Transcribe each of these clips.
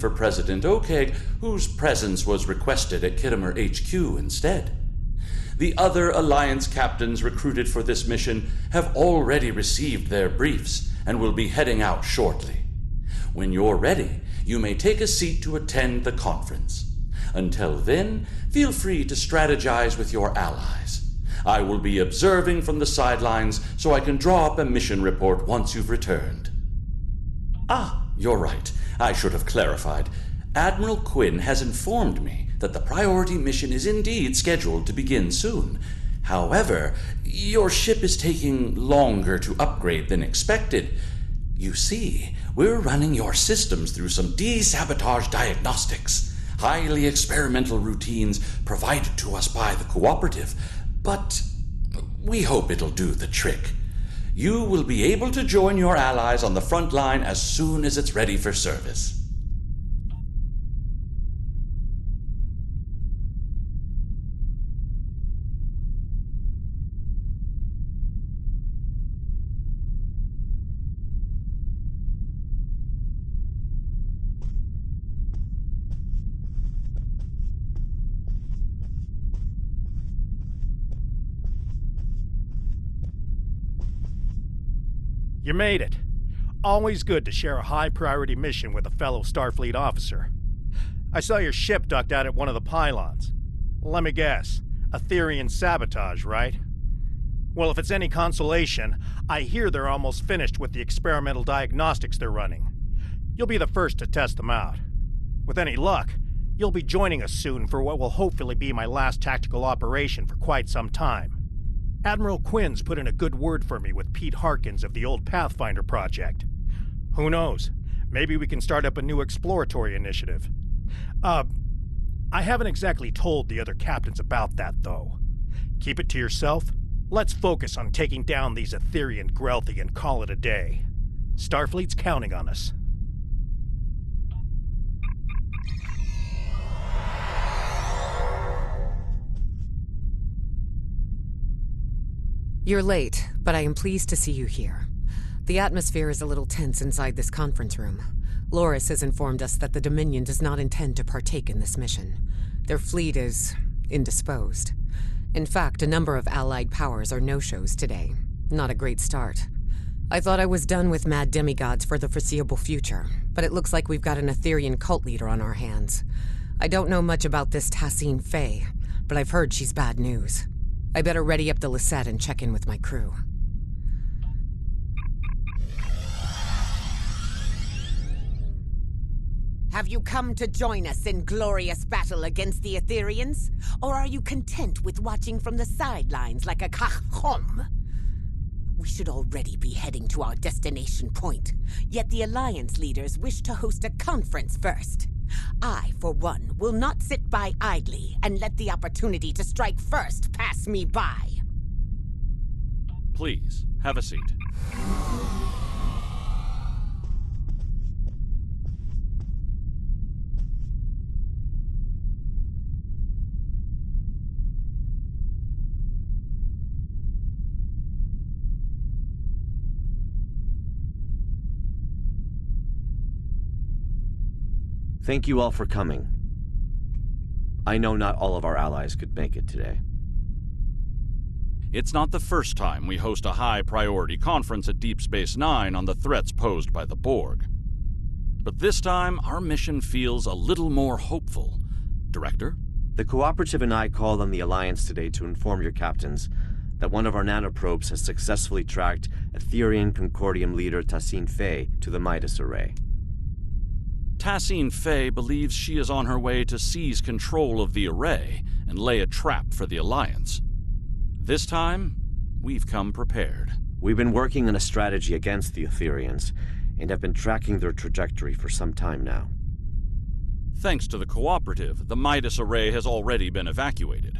for President Okeg, whose presence was requested at Kittimer HQ instead. The other Alliance captains recruited for this mission have already received their briefs and will be heading out shortly. When you're ready, you may take a seat to attend the conference. Until then, feel free to strategize with your allies. I will be observing from the sidelines so I can draw up a mission report once you've returned. Ah, you're right. I should have clarified. Admiral Quinn has informed me that the priority mission is indeed scheduled to begin soon. However, your ship is taking longer to upgrade than expected. You see, we're running your systems through some de-sabotage diagnostics, highly experimental routines provided to us by the Cooperative, but we hope it'll do the trick. You will be able to join your allies on the front line as soon as it's ready for service. You made it. Always good to share a high-priority mission with a fellow Starfleet officer. I saw your ship docked out at one of the pylons. Let me guess, Aetherian sabotage, right? Well, if it's any consolation, I hear they're almost finished with the experimental diagnostics they're running. You'll be the first to test them out. With any luck, you'll be joining us soon for what will hopefully be my last tactical operation for quite some time. Admiral Quinn's put in a good word for me with Pete Harkins of the old Pathfinder project. Who knows? Maybe we can start up a new exploratory initiative. I haven't exactly told the other captains about that, though. Keep it to yourself. Let's focus on taking down these Aetherian Grelthi and call it a day. Starfleet's counting on us. You're late, but I am pleased to see you here. The atmosphere is a little tense inside this conference room. Loris has informed us that the Dominion does not intend to partake in this mission. Their fleet is indisposed. In fact, a number of allied powers are no-shows today. Not a great start. I thought I was done with mad demigods for the foreseeable future, but it looks like we've got an Aetherian cult leader on our hands. I don't know much about this Tassine Faye, but I've heard she's bad news. I better ready up the Lisette and check in with my crew. Have you come to join us in glorious battle against the Aetherians? Or are you content with watching from the sidelines like a kachom? We should already be heading to our destination point, yet the Alliance leaders wish to host a conference first. I, for one, will not sit by idly and let the opportunity to strike first pass me by. Please, have a seat. Thank you all for coming. I know not all of our allies could make it today. It's not the first time we host a high-priority conference at Deep Space Nine on the threats posed by the Borg. But this time, our mission feels a little more hopeful. Director? The Cooperative and I called on the Alliance today to inform your captains that one of our nanoprobes has successfully tracked Aetherian Concordium leader Tassine Faye to the Midas Array. Tassine Faye believes she is on her way to seize control of the array and lay a trap for the Alliance. This time, we've come prepared. We've been working on a strategy against the Aetherians and have been tracking their trajectory for some time now. Thanks to the Cooperative, the Midas Array has already been evacuated.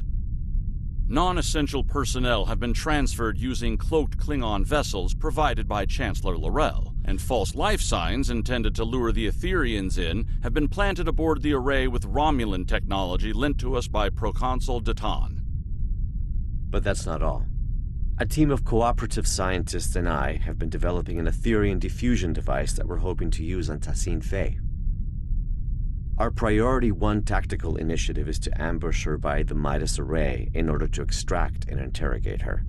Non-essential personnel have been transferred using cloaked Klingon vessels provided by Chancellor L'Rell, and false life signs intended to lure the Aetherians in have been planted aboard the array with Romulan technology lent to us by Proconsul Datan. But that's not all. A team of Cooperative scientists and I have been developing an Aetherian diffusion device that we're hoping to use on Tassine Faye. Our priority 1 tactical initiative is to ambush her by the Midas Array in order to extract and interrogate her.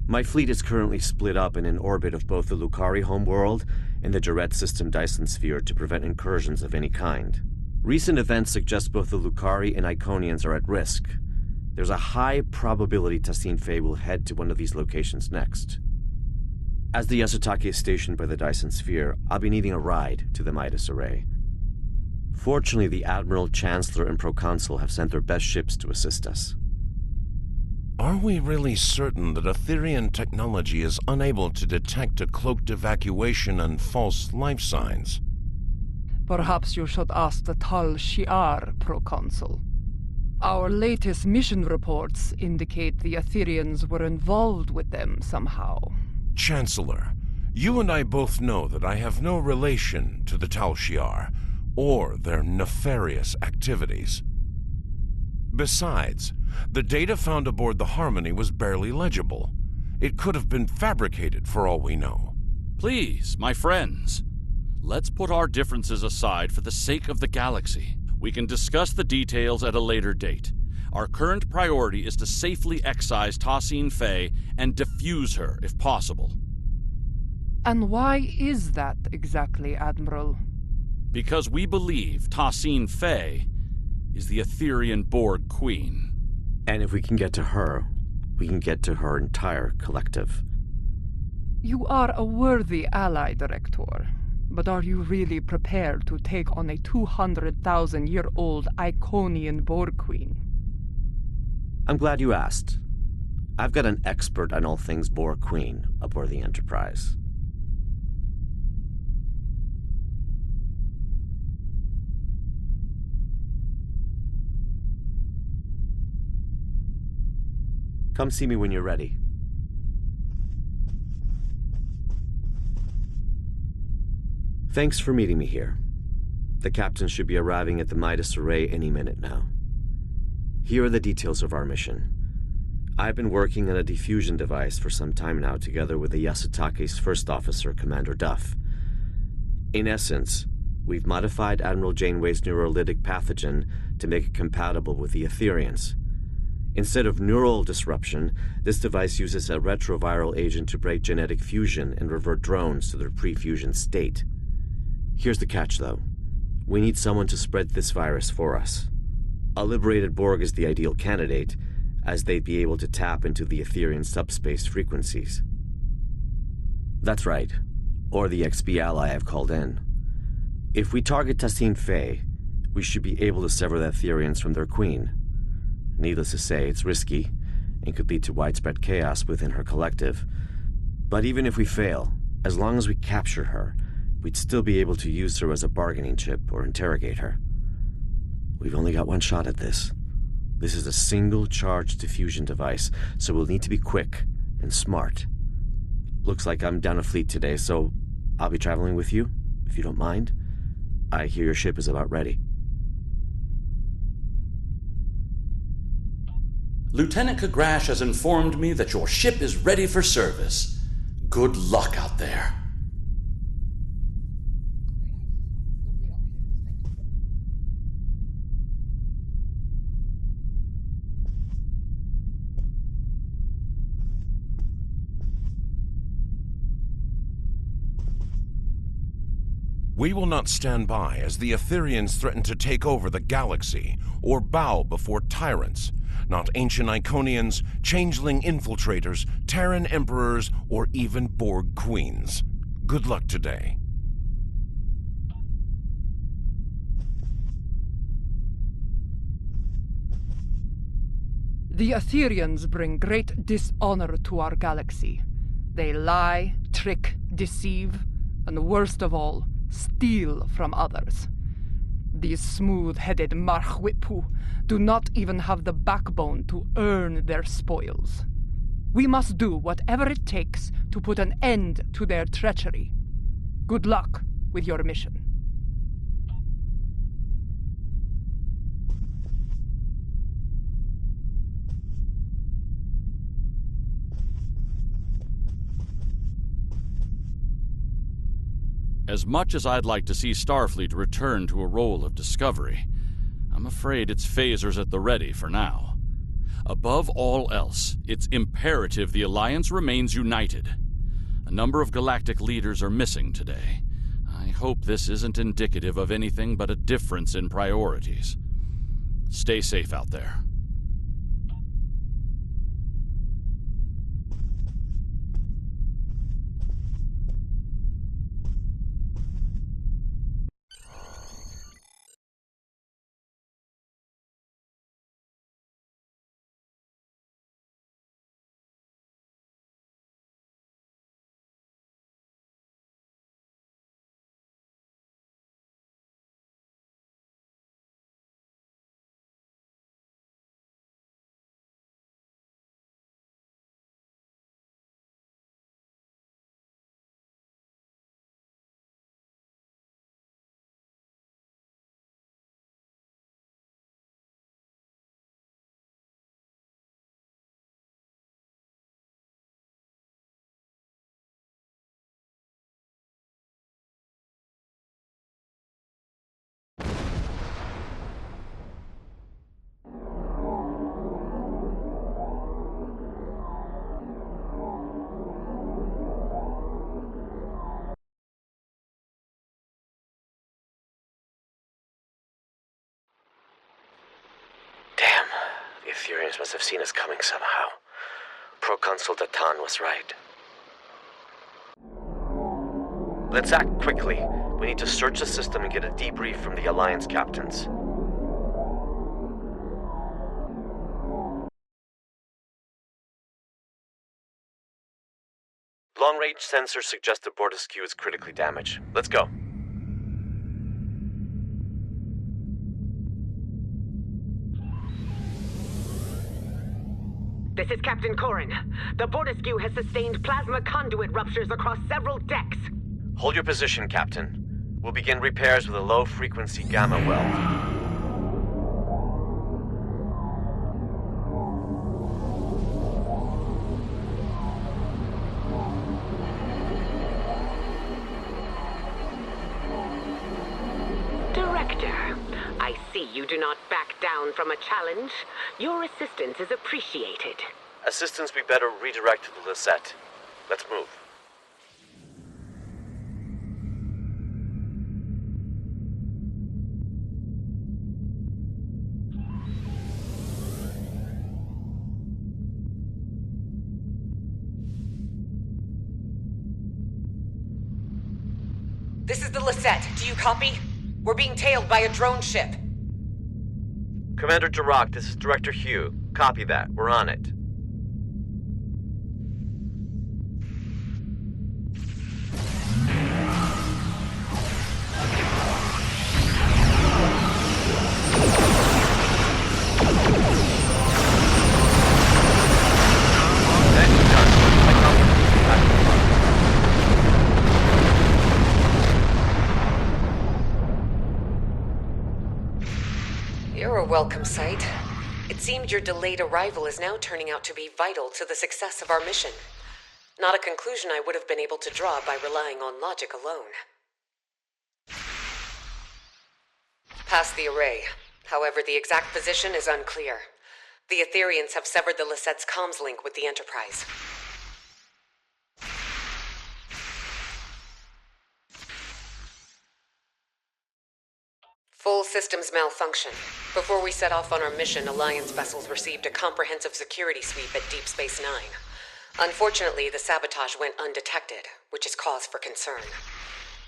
My fleet is currently split up in an orbit of both the Lukari homeworld and the Jaret system Dyson Sphere to prevent incursions of any kind. Recent events suggest both the Lukari and Iconians are at risk. There's a high probability Tassine Faye will head to one of these locations next. As the Yasutake is stationed by the Dyson Sphere, I'll be needing a ride to the Midas Array. Fortunately, the Admiral, Chancellor, and Proconsul have sent their best ships to assist us. Are we really certain that Aetherian technology is unable to detect a cloaked evacuation and false life signs? Perhaps you should ask the Tal Shiar, Proconsul. Our latest mission reports indicate the Aetherians were involved with them somehow. Chancellor, you and I both know that I have no relation to the Tal Shiar or their nefarious activities. Besides, the data found aboard the Harmony was barely legible. It could have been fabricated for all we know. Please, my friends, let's put our differences aside for the sake of the galaxy. We can discuss the details at a later date. Our current priority is to safely excise Tassine Faye and defuse her, if possible. And why is that exactly, Admiral? Because we believe Tassine Faye is the Aetherian Borg Queen. And if we can get to her, we can get to her entire collective. You are a worthy ally, Director. But are you really prepared to take on a 200,000-year-old Iconian Borg Queen? I'm glad you asked. I've got an expert on all things Borg Queen aboard the Enterprise. Come see me when you're ready. Thanks for meeting me here. The captain should be arriving at the Midas Array any minute now. Here are the details of our mission. I've been working on a diffusion device for some time now together with the Yasutake's first officer, Commander Duff. In essence, we've modified Admiral Janeway's neurolytic pathogen to make it compatible with the Aetherians. Instead of neural disruption, this device uses a retroviral agent to break genetic fusion and revert drones to their pre-fusion state. Here's the catch, though. We need someone to spread this virus for us. A liberated Borg is the ideal candidate, as they'd be able to tap into the Aetherian subspace frequencies. That's right, or the XB ally I've called in. If we target Tassine Faye, we should be able to sever the Aetherians from their queen. Needless to say, it's risky, and could lead to widespread chaos within her collective. But even if we fail, as long as we capture her, we'd still be able to use her as a bargaining chip or interrogate her. We've only got one shot at this. This is a single-charge diffusion device, so we'll need to be quick and smart. Looks like I'm down a fleet today, so I'll be traveling with you, if you don't mind. I hear your ship is about ready. Lieutenant Kagrash has informed me that your ship is ready for service. Good luck out there. We will not stand by as the Aetherians threaten to take over the galaxy or bow before tyrants, not ancient Iconians, changeling infiltrators, Terran emperors, or even Borg queens. Good luck today. The Aetherians bring great dishonor to our galaxy. They lie, trick, deceive, and worst of all, steal from others. These smooth-headed Marchwipu do not even have the backbone to earn their spoils. We must do whatever it takes to put an end to their treachery. Good luck with your mission. As much as I'd like to see Starfleet return to a role of discovery, I'm afraid its phasers at the ready for now. Above all else, it's imperative the Alliance remains united. A number of galactic leaders are missing today. I hope this isn't indicative of anything but a difference in priorities. Stay safe out there. The Aetherians must have seen us coming somehow. Proconsul Datan was right. Let's act quickly. We need to search the system and get a debrief from the Alliance captains. Long-range sensors suggest the Bortescue is critically damaged. Let's go. This is Captain Corrin. The Bortescue has sustained plasma conduit ruptures across several decks. Hold your position, Captain. We'll begin repairs with a low-frequency gamma weld. I see you do not back down from a challenge. Your assistance is appreciated. Assistance we better redirect to the Lisette. Let's move. This is the Lisette. Do you copy? We're being tailed by a drone ship. Commander Jirok, this is Director Hugh. Copy that. We're on it. You're a welcome sight. It seemed your delayed arrival is now turning out to be vital to the success of our mission. Not a conclusion I would have been able to draw by relying on logic alone. Past the array. However, the exact position is unclear. The Aetherians have severed the Lisette's comms link with the Enterprise. Full systems malfunction. Before we set off on our mission, Alliance vessels received a comprehensive security sweep at Deep Space Nine. Unfortunately, the sabotage went undetected, which is cause for concern.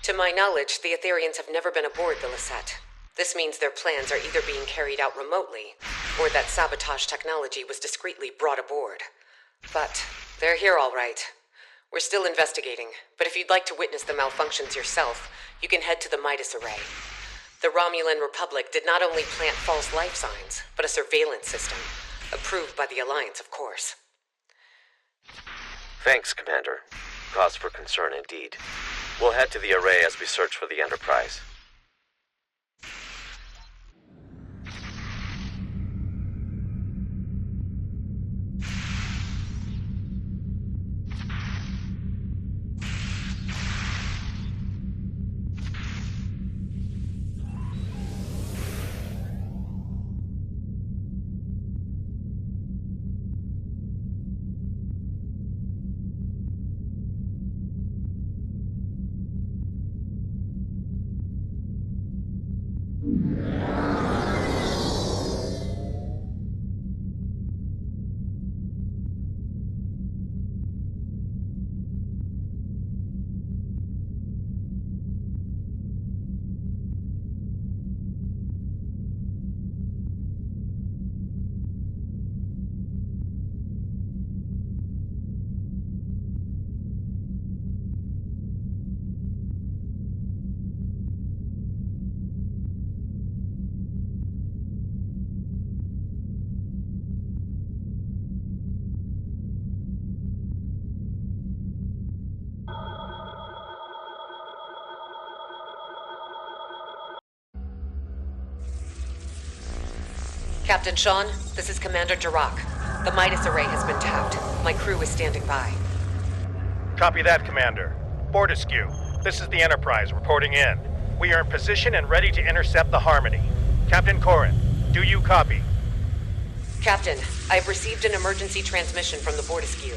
To my knowledge, the Aetherians have never been aboard the Lisette. This means their plans are either being carried out remotely, or that sabotage technology was discreetly brought aboard. But they're here all right. We're still investigating, but if you'd like to witness the malfunctions yourself, you can head to the Midas Array. The Romulan Republic did not only plant false life signs, but a surveillance system. Approved by the Alliance, of course. Thanks, Commander. Cause for concern indeed. We'll head to the array as we search for the Enterprise. Captain Sean, this is Commander Jirok. The Midas array has been tapped. My crew is standing by. Copy that, Commander. Fortescue, this is the Enterprise reporting in. We are in position and ready to intercept the Harmony. Captain Corrin, do you copy? Captain, I have received an emergency transmission from the Fortescue.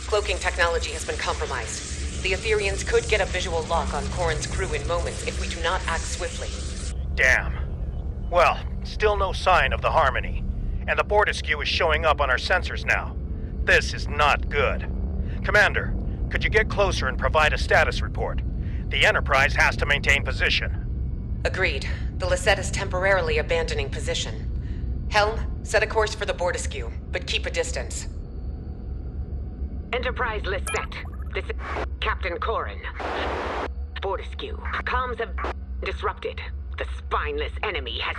Cloaking technology has been compromised. The Aetherians could get a visual lock on Corrin's crew in moments if we do not act swiftly. Damn. Well, still no sign of the Harmony. And the Fortescue is showing up on our sensors now. This is not good. Commander, could you get closer and provide a status report? The Enterprise has to maintain position. Agreed. The Lisette is temporarily abandoning position. Helm, set a course for the Fortescue, but keep a distance. Enterprise Lisette. This is Captain Corrin. Fortescue. Comms have disrupted. The spineless enemy has...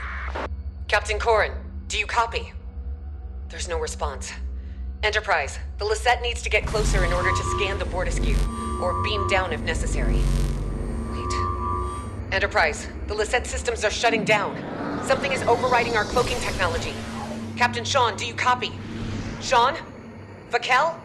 Captain Corrin, do you copy? There's no response. Enterprise, the Lisette needs to get closer in order to scan the Fortescue, or beam down if necessary. Wait. Enterprise, the Lisette systems are shutting down. Something is overriding our cloaking technology. Captain Sean, do you copy? Sean? Vakel?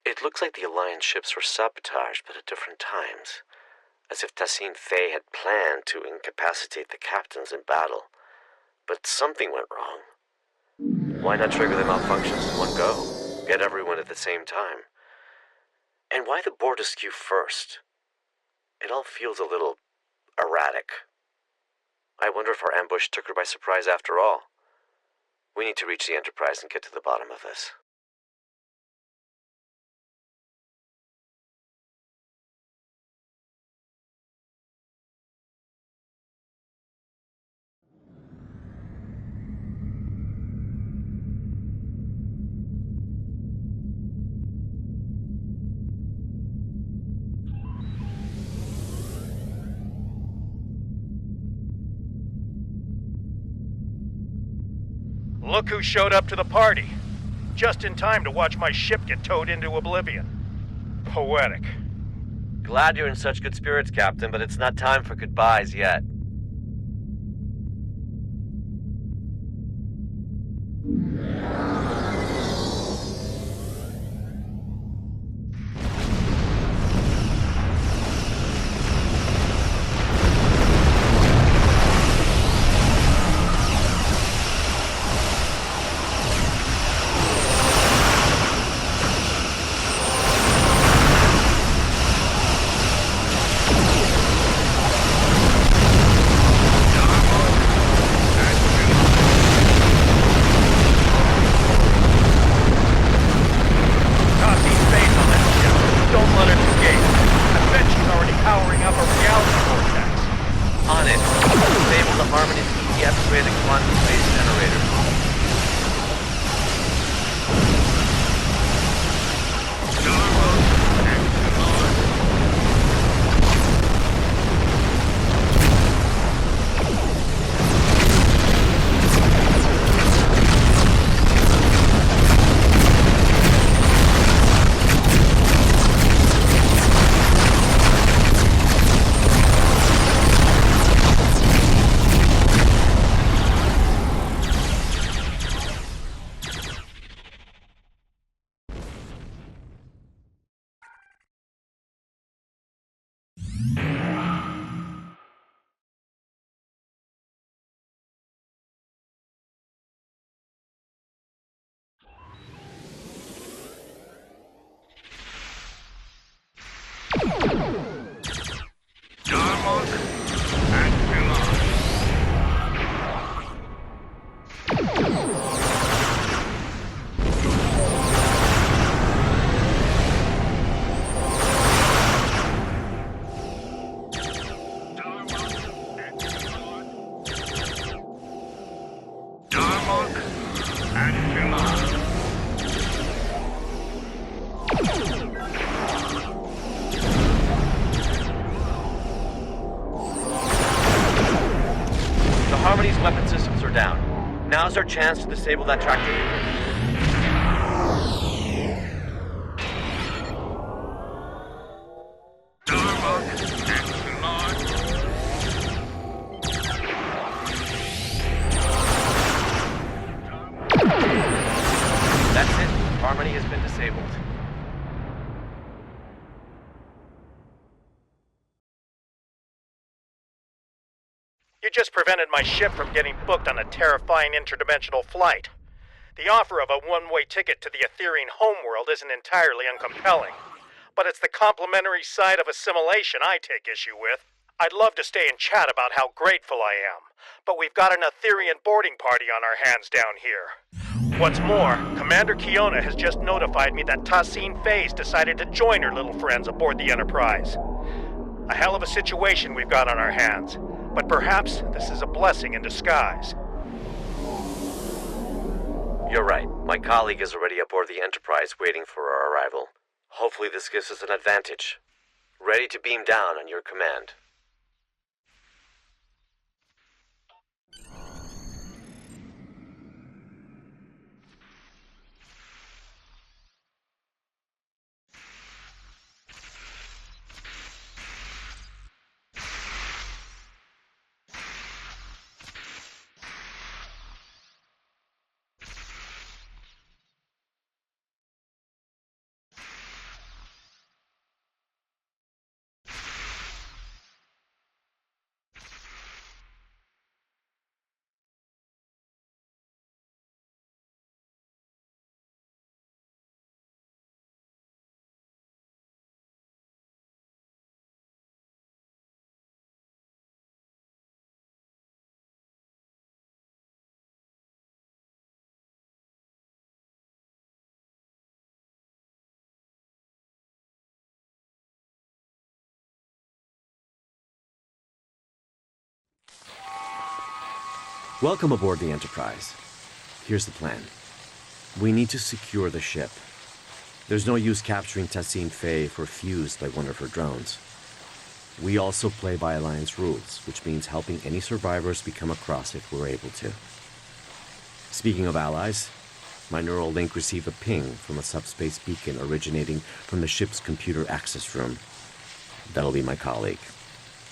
It looks like the Alliance ships were sabotaged, but at different times. As if Tassine Faye had planned to incapacitate the captains in battle. But something went wrong. Why not trigger the malfunctions in one go? Get everyone at the same time. And why the Fortescue first? It all feels a little erratic. I wonder if our ambush took her by surprise after all. We need to reach the Enterprise and get to the bottom of this. Look who showed up to the party. Just in time to watch my ship get towed into oblivion. Poetic. Glad you're in such good spirits, Captain, but it's not time for goodbyes yet. The Harmony's weapon systems are down. Now's our chance to disable that tractor. That's it. Harmony has been disabled. You just prevented my ship from getting booked on a terrifying interdimensional flight. The offer of a one-way ticket to the Etherian homeworld isn't entirely uncompelling, but it's the complementary side of assimilation I take issue with. I'd love to stay and chat about how grateful I am, but we've got an Etherian boarding party on our hands down here. What's more, Commander Kiona has just notified me that Tassine Phase decided to join her little friends aboard the Enterprise. A hell of a situation we've got on our hands, but perhaps this is a blessing in disguise. You're right. My colleague is already aboard the Enterprise waiting for our arrival. Hopefully this gives us an advantage. Ready to beam down on your command. Welcome aboard the Enterprise. Here's the plan. We need to secure the ship. There's no use capturing Tassine Faye if we're fused by one of her drones. We also play by Alliance rules, which means helping any survivors we come across if we're able to. Speaking of allies, my neural link received a ping from a subspace beacon originating from the ship's computer access room. That'll be my colleague.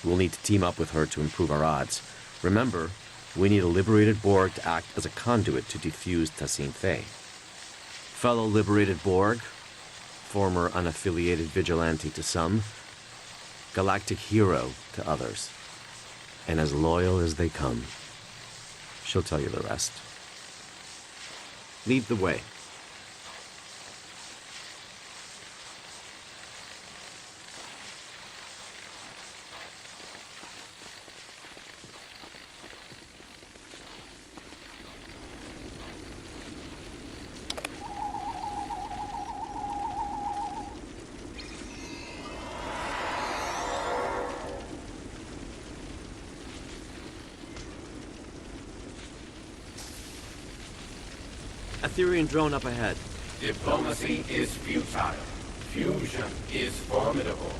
We'll need to team up with her to improve our odds. Remember, we need a liberated Borg to act as a conduit to defuse Tassine Faye. Fellow liberated Borg, former unaffiliated vigilante to some, galactic hero to others, and as loyal as they come. She'll tell you the rest. Lead the way. Etherian drone up ahead. Diplomacy is futile. Fusion is formidable.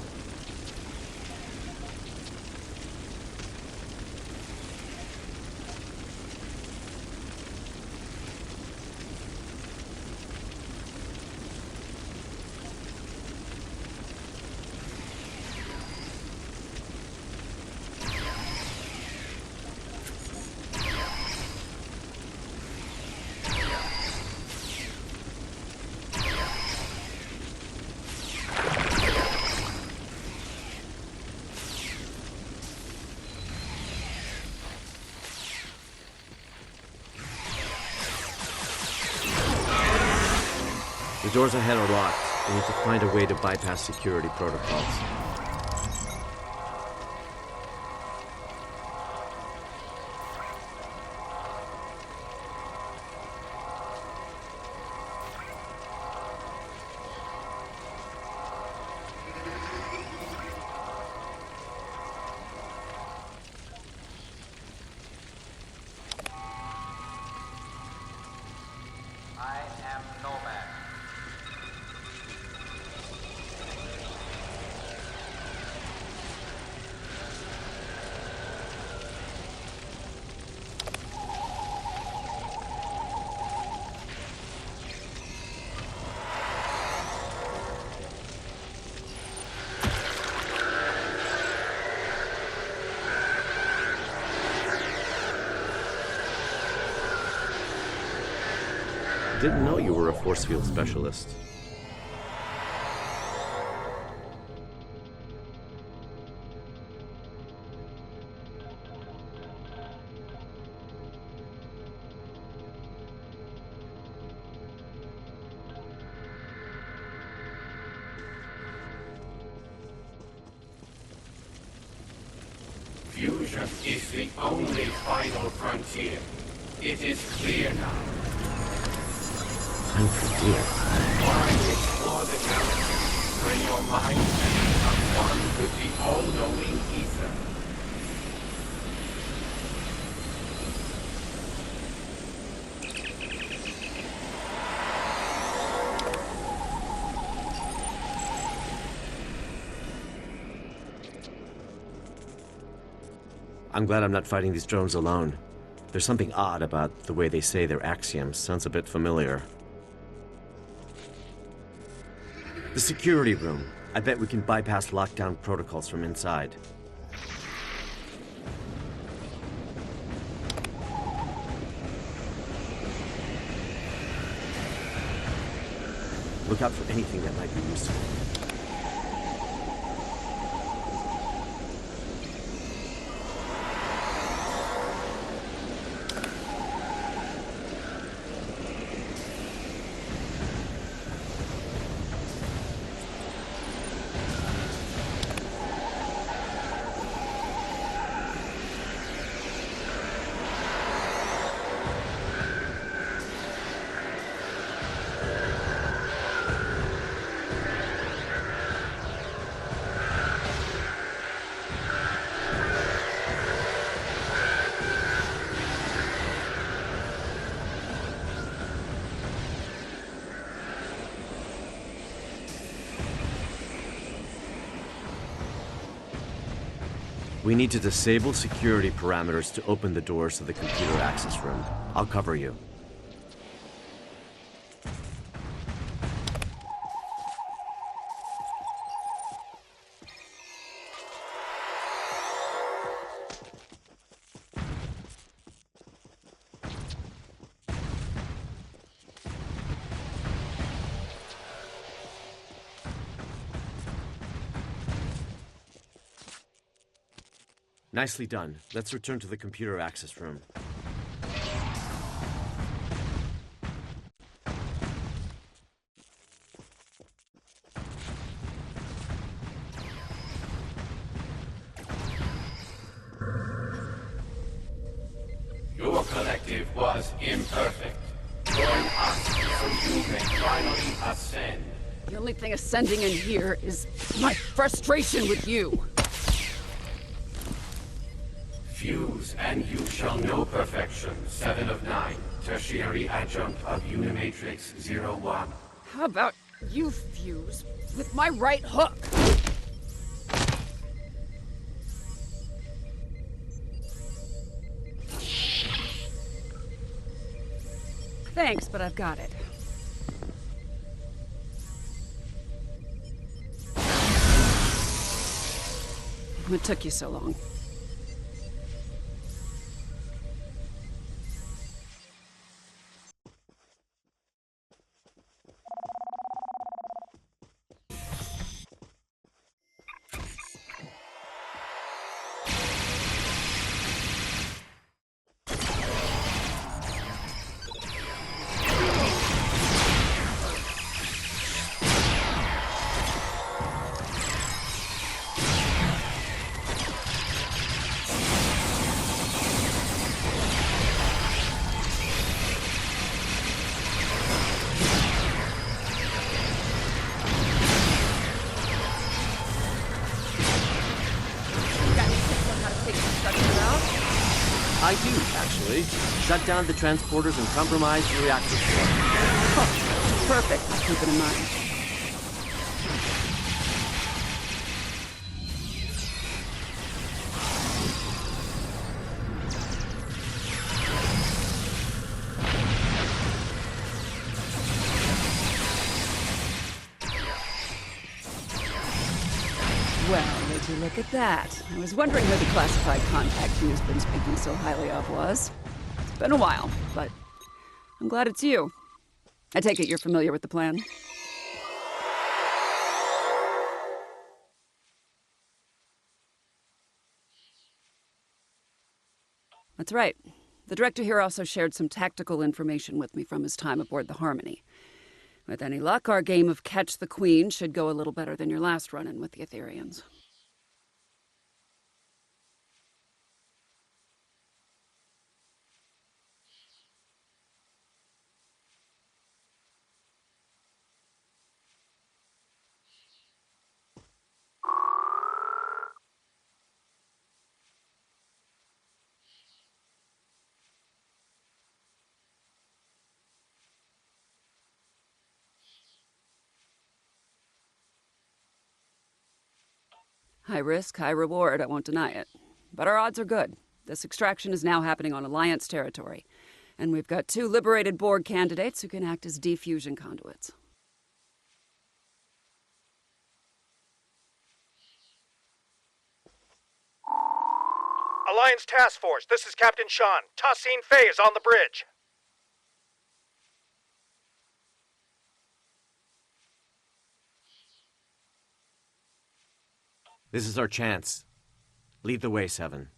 The doors ahead are locked. We need to find a way to bypass security protocols. am Nomad. Didn't know you were a force field specialist. Fusion is the only final frontier. It is clear now. I'm clear. Why explore the galaxy when your mind can become one with the all-knowing ether? I'm glad I'm not fighting these drones alone. There's something odd about the way they say their axioms. Sounds a bit familiar. The security room. I bet we can bypass lockdown protocols from inside. Look out for anything that might be useful. We need to disable security parameters to open the doors to the computer access room. I'll cover you. Nicely done. Let's return to the computer access room. Your collective was imperfect. Join us so you may finally ascend. The only thing ascending in here is my frustration with you. Fuse, and you shall know perfection. 7 of 9. Tertiary adjunct of Unimatrix 01. How about you fuse with my right hook? Thanks, but I've got it. What took you so long? I do, actually. Shut down the transporters and compromise the reactor core. Perfect. I'll keep it in mind. Well, would you look at that? I was wondering who the classified contact who's been speaking so highly of was. It's been a while, but I'm glad it's you. I take it you're familiar with the plan? That's right. The director here also shared some tactical information with me from his time aboard the Harmony. With any luck, our game of Catch the Queen should go a little better than your last run-in with the Aetherians. High risk, high reward, I won't deny it. But our odds are good. This extraction is now happening on Alliance territory. And we've got 2 liberated Borg candidates who can act as defusion conduits. Alliance Task Force, this is Captain Sean. Tassine Faye is on the bridge. This is our chance. Lead the way, Seven.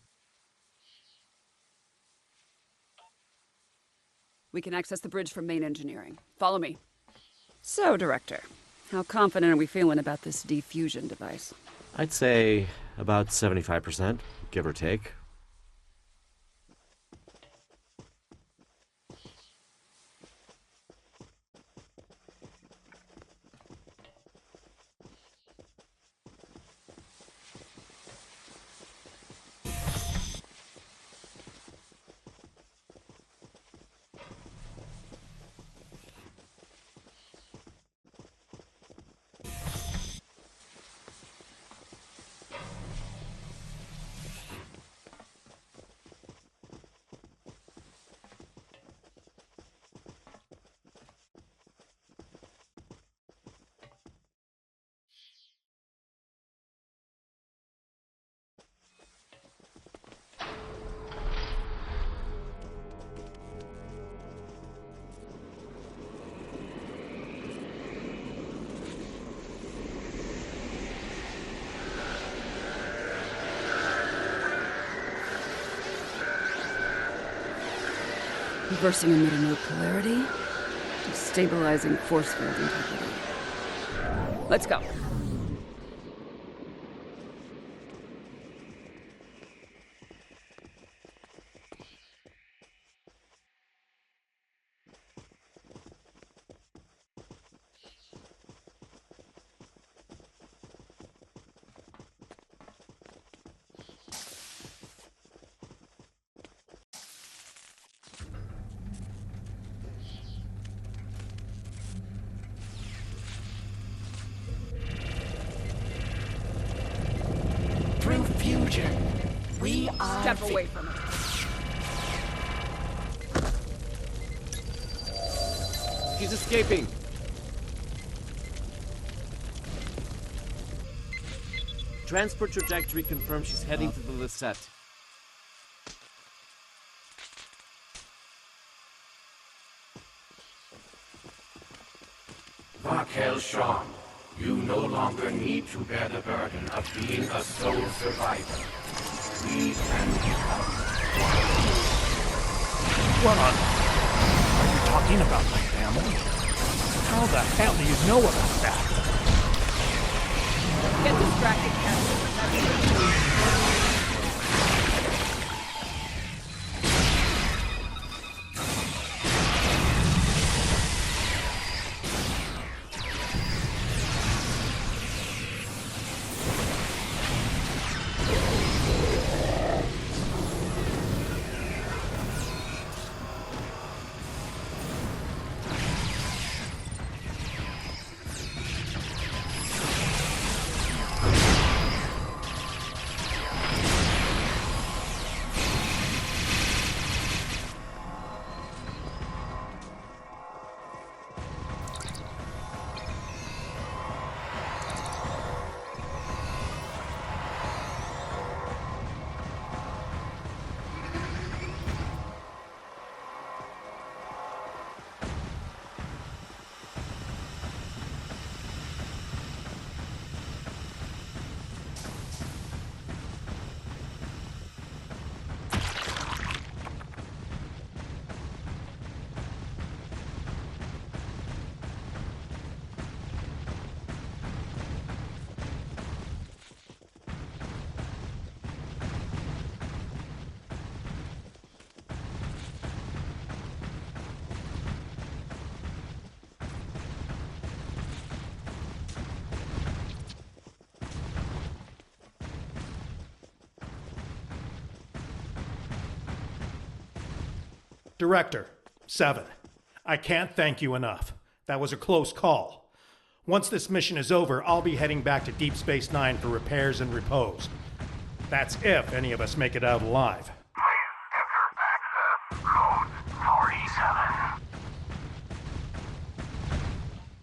We can access the bridge from main engineering. Follow me. So, Director, how confident are we feeling about this defusion device? I'd say about 75%, give or take. Reversing emitter node polarity. Stabilizing force field integrity. Let's go. Through fusion, we are... Step away from it. He's escaping! Transport trajectory confirms she's heading to the Lisette. Varkel Shawn, you no longer need to bear the burden of being a sole survivor. We can become. What on... Are you talking about my family? How the hell do you know about that? Get distracted, Captain. Director, 7. I can't thank you enough. That was a close call. Once this mission is over, I'll be heading back to Deep Space Nine for repairs and repose. That's if any of us make it out alive. Please enter access code 47.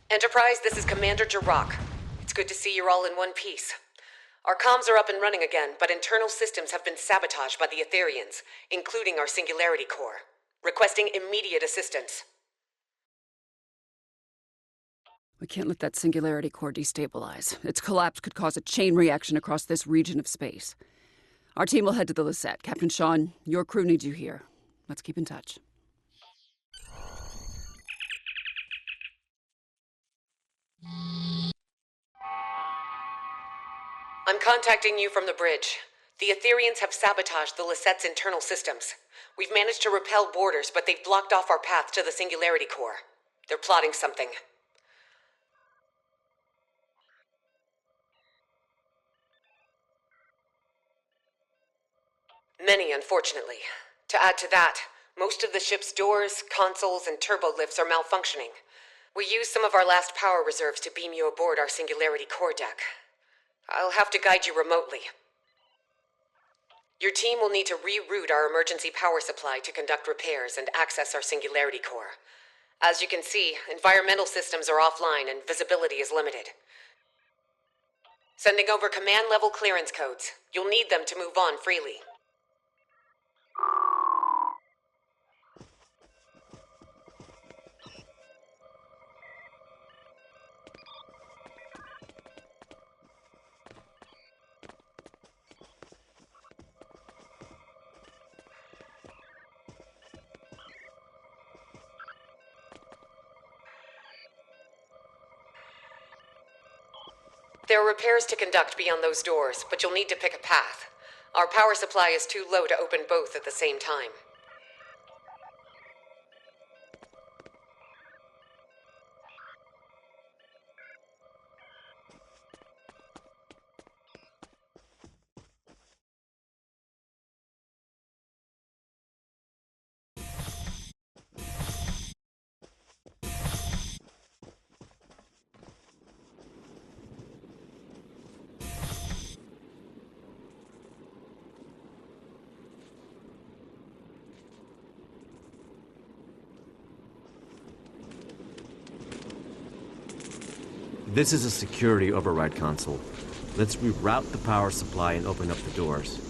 Enterprise, this is Commander Jirok. It's good to see you're all in one piece. Our comms are up and running again, but internal systems have been sabotaged by the Etherians, including our Singularity Core. Requesting immediate assistance. We can't let that Singularity Core destabilize. Its collapse could cause a chain reaction across this region of space. Our team will head to the Lisette. Captain Sean, your crew needs you here. Let's keep in touch. I'm contacting you from the bridge. The Etherians have sabotaged the Lisette's internal systems. We've managed to repel boarders, but they've blocked off our path to the Singularity Core. They're plotting something. Many, unfortunately. To add to that, most of the ship's doors, consoles, and turbo lifts are malfunctioning. We used some of our last power reserves to beam you aboard our Singularity Core deck. I'll have to guide you remotely. Your team will need to reroute our emergency power supply to conduct repairs and access our Singularity Core. As you can see, environmental systems are offline and visibility is limited. Sending over command-level clearance codes. You'll need them to move on freely. There are repairs to conduct beyond those doors, but you'll need to pick a path. Our power supply is too low to open both at the same time. This is a security override console. Let's reroute the power supply and open up the doors.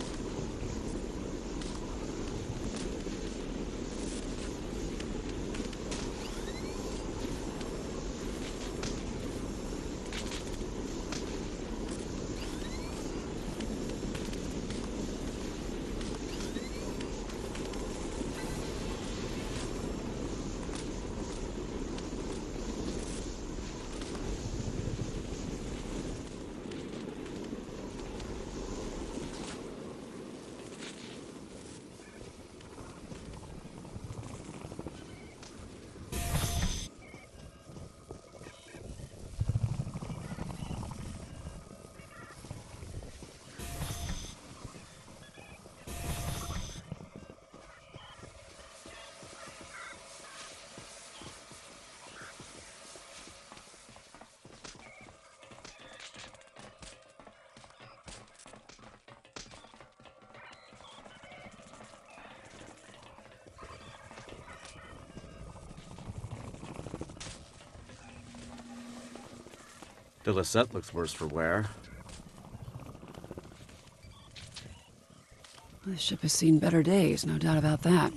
The Lisette looks worse for wear. This ship has seen better days, no doubt about that.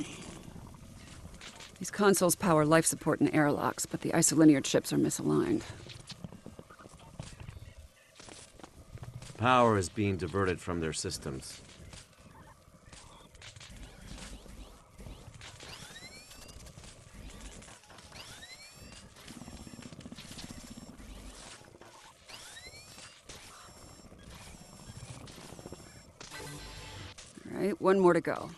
These consoles power life support and airlocks, but the isolinear chips are misaligned. Power is being diverted from their systems. All right, one more to go.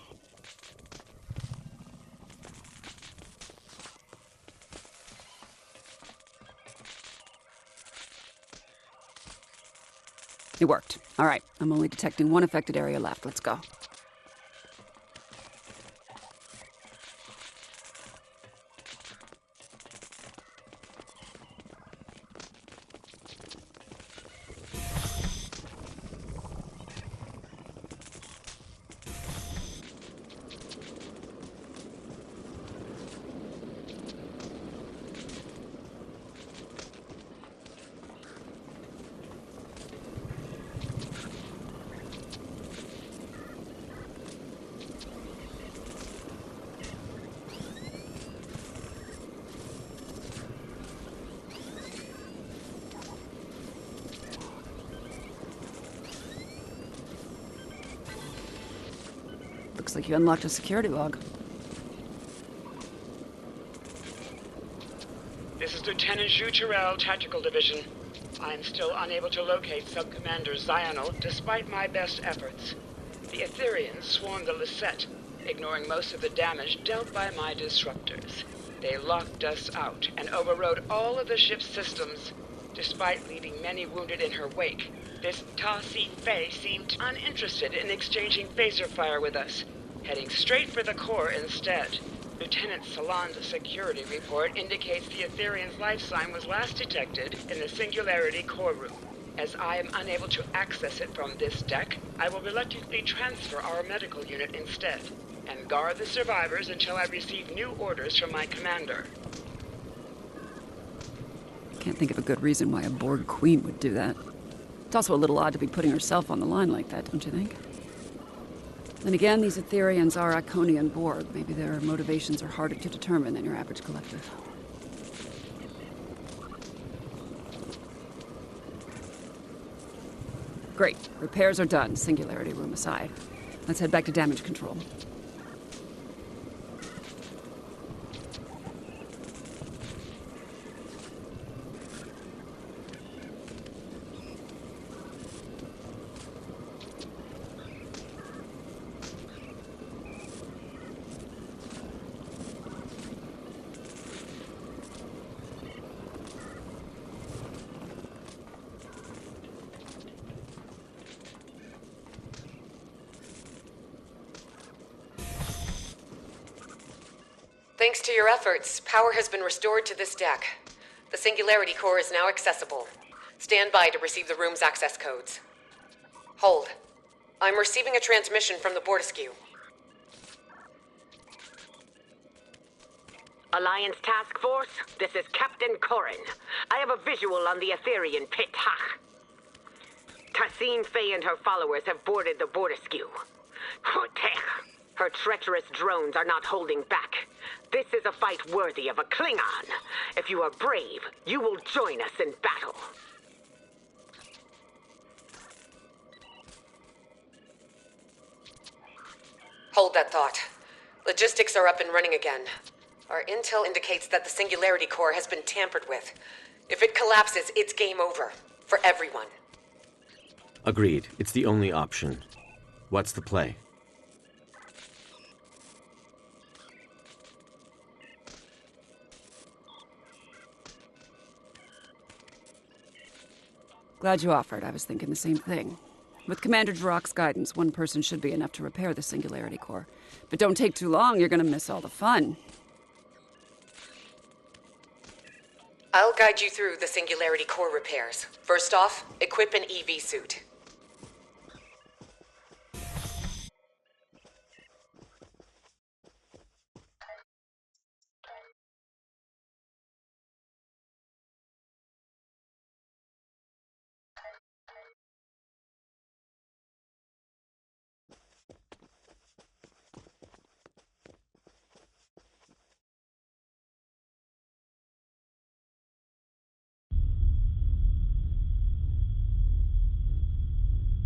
It worked. All right, I'm only detecting one affected area left. Let's go. like you unlocked a security log. This is Lieutenant Zhu Chirel, Tactical Division. I am still unable to locate Sub-Commander Zionel, despite my best efforts. The Aetherians swarmed the Lisette, ignoring most of the damage dealt by my disruptors. They locked us out and overrode all of the ship's systems, despite leaving many wounded in her wake. This Ta-Si Fei seemed uninterested in exchanging phaser fire with us, heading straight for the core instead. Lieutenant Salon's security report indicates the Aetherian's life sign was last detected in the Singularity core room. As I am unable to access it from this deck, I will reluctantly transfer our medical unit instead, and guard the survivors until I receive new orders from my commander. Can't think of a good reason why a Borg queen would do that. It's also a little odd to be putting herself on the line like that, don't you think? Then again, these Aetherians are Iconian Borg. Maybe their motivations are harder to determine than your average collective. Great. Repairs are done, Singularity room aside. Let's head back to damage control. Thanks to your efforts, power has been restored to this deck. The Singularity core is now accessible. Stand by to receive the room's access codes. Hold. I'm receiving a transmission from the Bortesque. Alliance Task Force, this is Captain Corrin. I have a visual on the Aetherian pit Hach. Ta-Si Fei and her followers have boarded the Bortesque. Her treacherous drones are not holding back. This is a fight worthy of a Klingon. If you are brave, you will join us in battle. Hold that thought. Logistics are up and running again. Our intel indicates that the Singularity core has been tampered with. If it collapses, it's game over. For everyone. Agreed. It's the only option. What's the play? Glad you offered. I was thinking the same thing. With Commander Jirok's guidance, one person should be enough to repair the Singularity core. But don't take too long, you're gonna miss all the fun. I'll guide you through the Singularity core repairs. First off, equip an EV suit.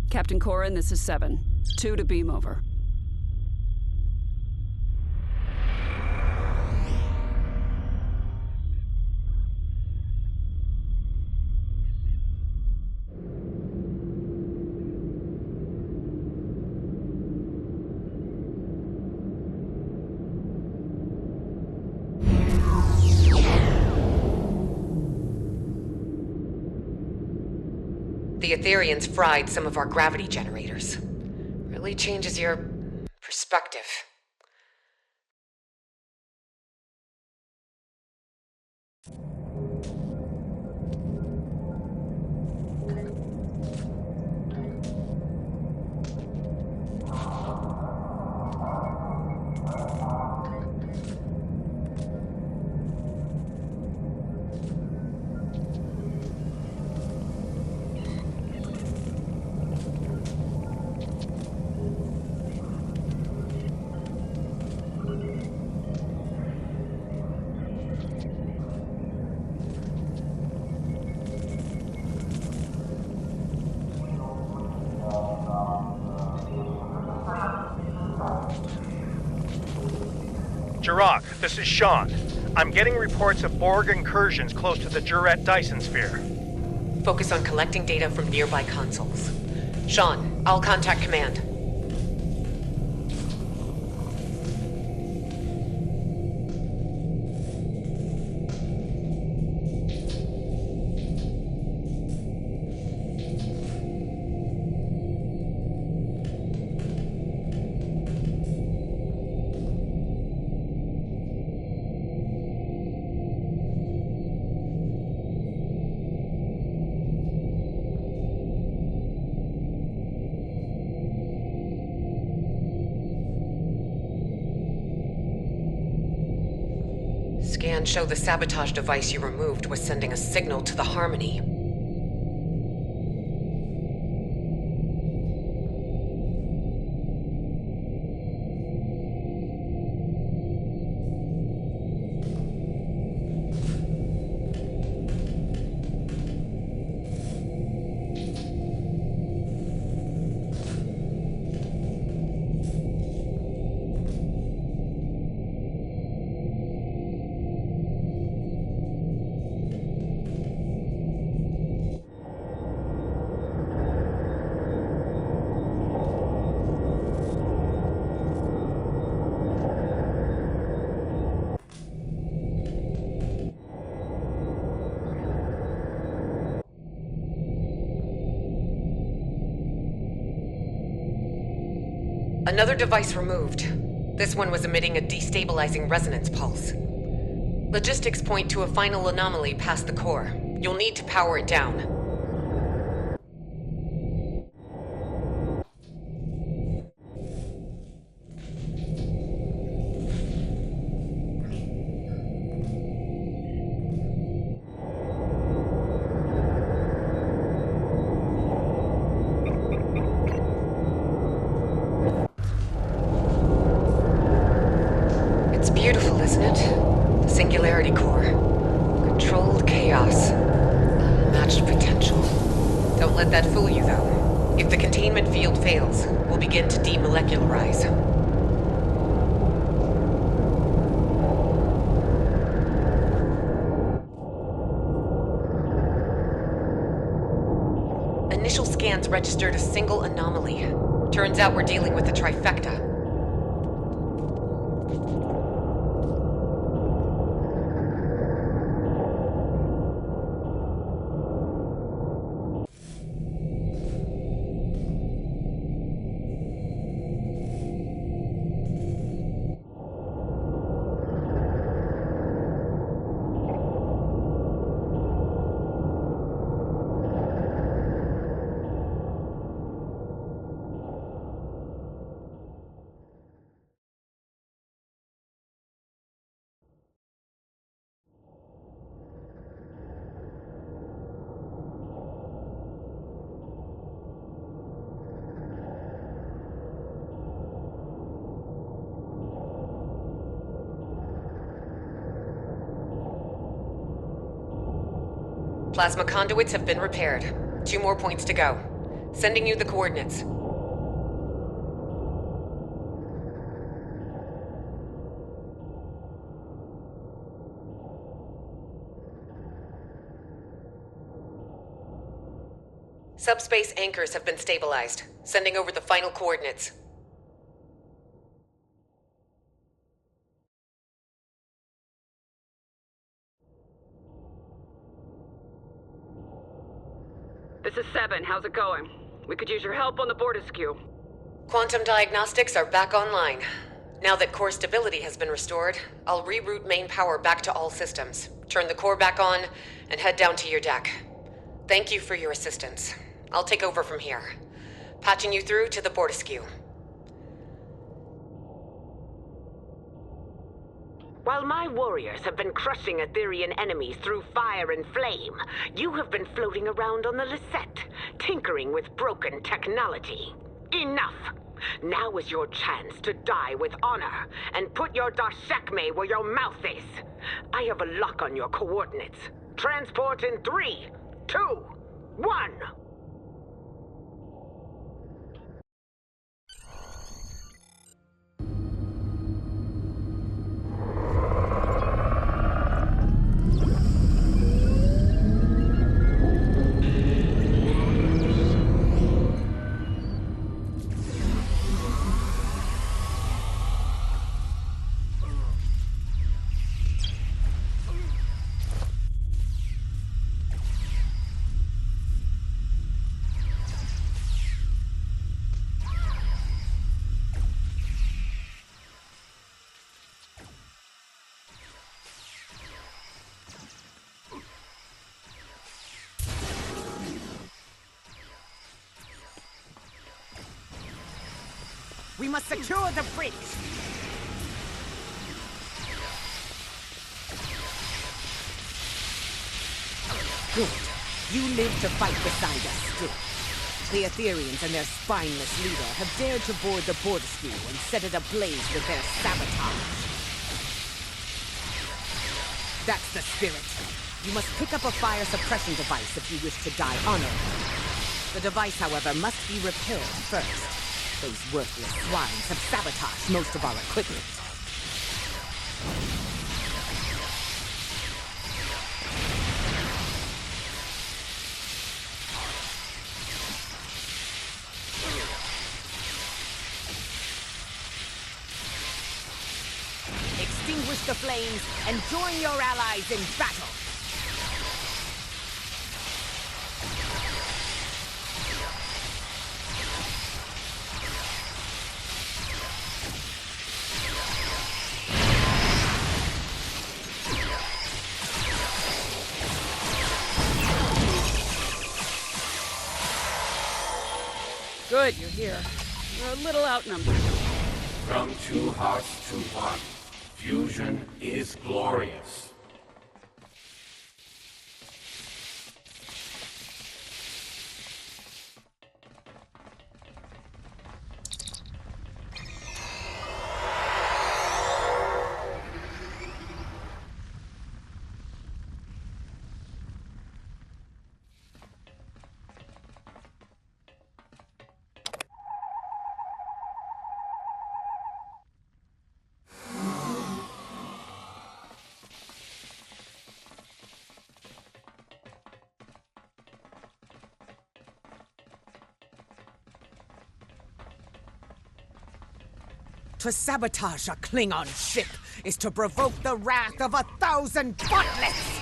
Captain Corrin, this is 7. 2 to beam over. The Aetherians fried some of our gravity generators. Really changes your perspective. Jirok, this is Sean. I'm getting reports of Borg incursions close to the Juret Dyson sphere. Focus on collecting data from nearby consoles. Sean, I'll contact command. Scans show the sabotage device you removed was sending a signal to the Harmony. Another device removed. This one was emitting a destabilizing resonance pulse. Logistics point to a final anomaly past the core. You'll need to power it down. Beautiful, isn't it? The Singularity Core. Controlled chaos. Unmatched potential. Don't let that fool you, though. If the containment field fails, we'll begin to demolecularize. Initial scans registered a single anomaly. Turns out we're dealing with a trifecta. Plasma conduits have been repaired. 2 more points to go. Sending you the coordinates. Subspace anchors have been stabilized. Sending over the final coordinates. This is 7. How's it going? We could use your help on the Bortisque. Quantum diagnostics are back online. Now that core stability has been restored, I'll reroute main power back to all systems, turn the core back on, and head down to your deck. Thank you for your assistance. I'll take over from here, patching you through to the Bortisque. While my warriors have been crushing Aetherian enemies through fire and flame, you have been floating around on the Lisette, tinkering with broken technology. Enough! Now is your chance to die with honor, and put your Dashekme where your mouth is. I have a lock on your coordinates. Transport in 3, 2, 1! We must secure the bridge! Good. You live to fight beside us still. The Aetherians and their spineless leader have dared to board the Fortescue and set it ablaze with their sabotage. That's the spirit. You must pick up a fire suppression device if you wish to die honorably. The device, however, must be repaired first. Those worthless swines have sabotaged most of our equipment. Extinguish the flames and join your allies in battle! Good, you're here. We're a little outnumbered. From 2 hearts to 1, fusion is glorious. To sabotage a Klingon ship is to provoke the wrath of 1,000 bottlets!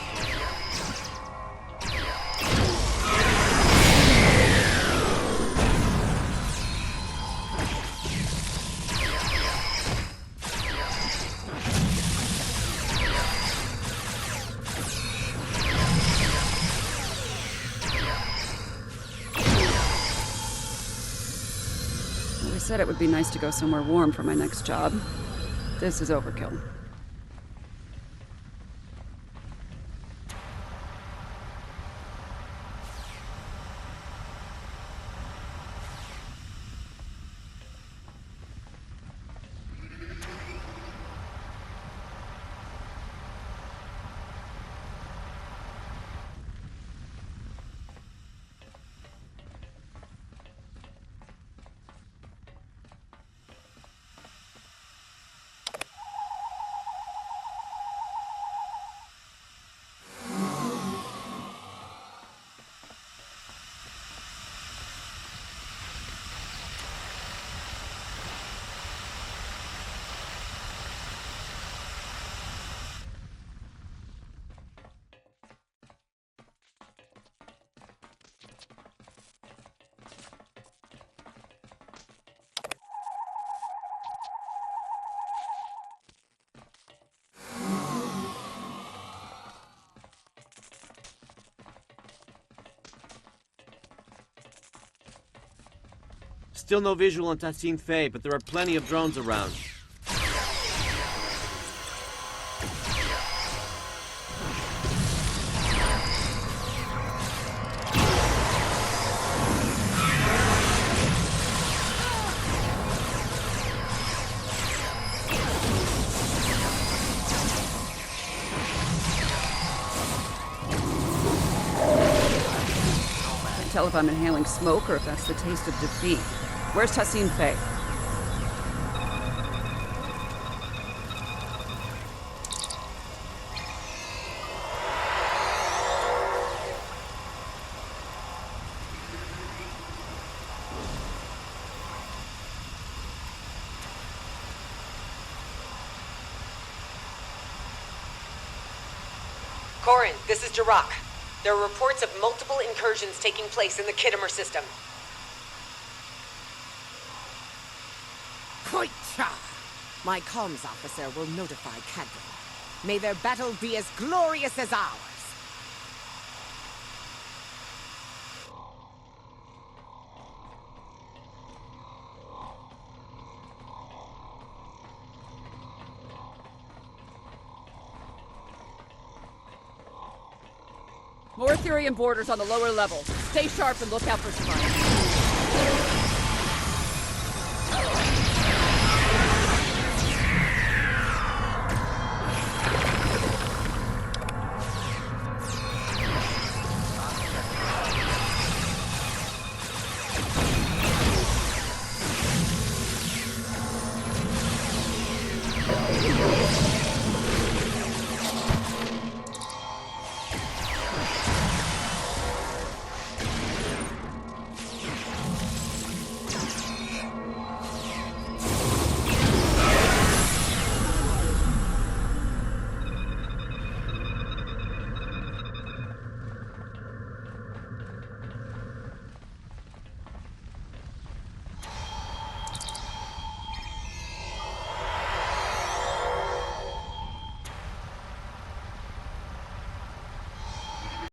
I said it would be nice to go somewhere warm for my next job. This is overkill. Still no visual on Tassine Faye, but there are plenty of drones around. Can't tell if I'm inhaling smoke or if that's the taste of defeat. Where's Tassine Faye? Corin, this is Jirok. There are reports of multiple incursions taking place in the Khitomer system. Koicha! My comms officer will notify Cadwin. May their battle be as glorious as ours. More Ethereum boarders on the lower level. Stay sharp and look out for surprises.